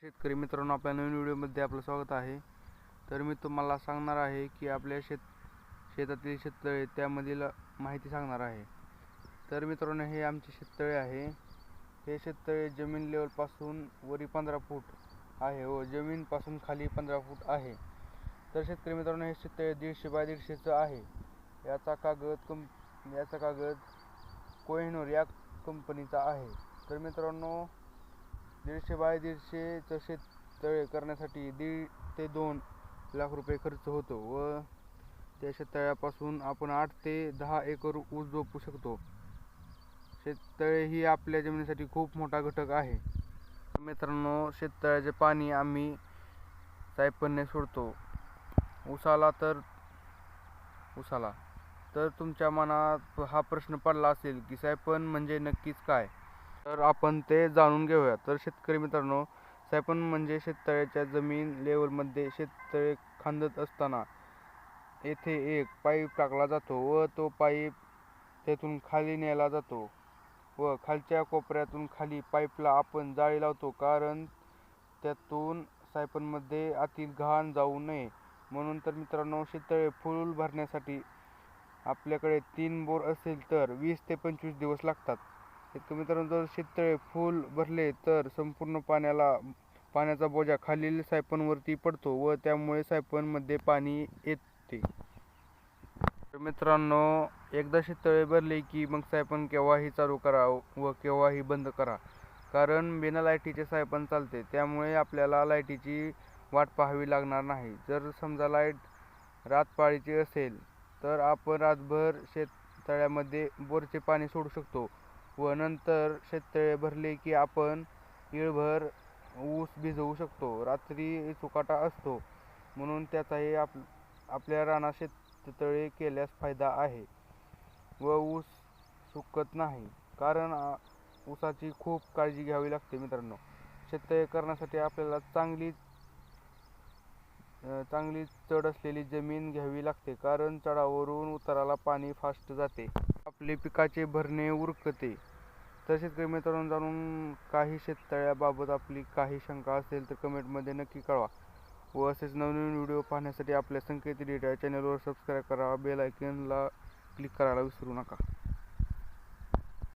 शेतकरी मित्रांनो, आपल्या नवीन व्हिडिओमध्ये आपलं स्वागत आहे. तर मी तुम्हाला सांगणार आहे की आपल्या शेतातील शेततळे त्यामधील माहिती सांगणार आहे. तर मित्रांनो, हे आमचे शेततळे आहे. हे शेततळे जमीन लेवलपासून वरी 15 फूट आहे व जमीनपासून खाली 15 फूट आहे. तर शेतकरी मित्रांनो, हे शेततळे 150 बाय 150चं आहे. याचा कागद कोहिनूर या कंपनीचा आहे. तर मित्रांनो, 150 बाय 150चं शेततळे करण्यासाठी 1.5 ते 2 लाख रुपये खर्च होतो व त्या शेततळ्यापासून आपण 8 ते 10 एकर ऊस जोपू शकतो. शेततळे ही आपल्या जमिनीसाठी खूप मोठा घटक आहे. मित्रांनो, शेततळ्याचे पाणी आम्ही सायपनने सोडतो उसाला. तर तुमच्या मनात हा प्रश्न पडला असेल की सायपन म्हणजे नक्कीच काय, तर आपण ते जाणून घेऊया. तर शेतकरी मित्रांनो, सायपन म्हणजे शेततळ्याच्या जमीन लेवलमध्ये शेततळे खांदत असताना येथे एक पाईप टाकला जातो व तो पाईप तेथून खाली नेला जातो व खालच्या कोपऱ्यातून खाली पाईपला आपण जाळी लावतो, कारण त्यातून सायपनमध्ये आतील घाण जाऊ नये म्हणून. तर मित्रांनो, शेततळे फुल भरण्यासाठी आपल्याकडे 3 बोर असेल तर 20 ते 25 दिवस लागतात. मित्रांनो, जर शेततळे फुल भरले तर संपूर्ण पाण्याचा बोजा खालील सायपनवरती पडतो व त्यामुळे सायपनमध्ये पाणी येते. तर मित्रांनो, एकदा शेततळे भरले की मग सायपन केव्हाही चालू करा व केव्हाही बंद करा, कारण बिना लाईटीचे सायपन चालते. त्यामुळे आपल्याला लाईटीची वाट पाहावी लागणार नाही. जर समजा लाईट रातपाळीची असेल तर आपण रातभर शेततळ्यामध्ये बोरचे पाणी सोडू शकतो व नंतर शेततळे भरले की आपण इळभर ऊस भिजवू शकतो. रात्री चुकाटा असतो म्हणून त्याचाही आपल्या रानात शेततळे केल्यास फायदा आहे व ऊस सुकत नाही, कारण ऊसाची खूप काळजी घ्यावी लागते. मित्रांनो, शेततळे करण्यासाठी आपल्याला चांगली चढ असलेली जमीन घ्यावी लागते, कारण चढावरून उताराला पाणी फास्ट जाते, आपले पिकाचे भरणे उरकते. तर शेतकरी मित्रांनो, जाणून काही शेततळ्याबाबत आपली काही शंका असेल तर कमेंटमध्ये नक्की कळवा व असेच नवनवीन व्हिडिओ पाहण्यासाठी आपल्या संकेत या चॅनलवर सबस्क्राईब करा. बेल आयकॉनला क्लिक करायला विसरू नका.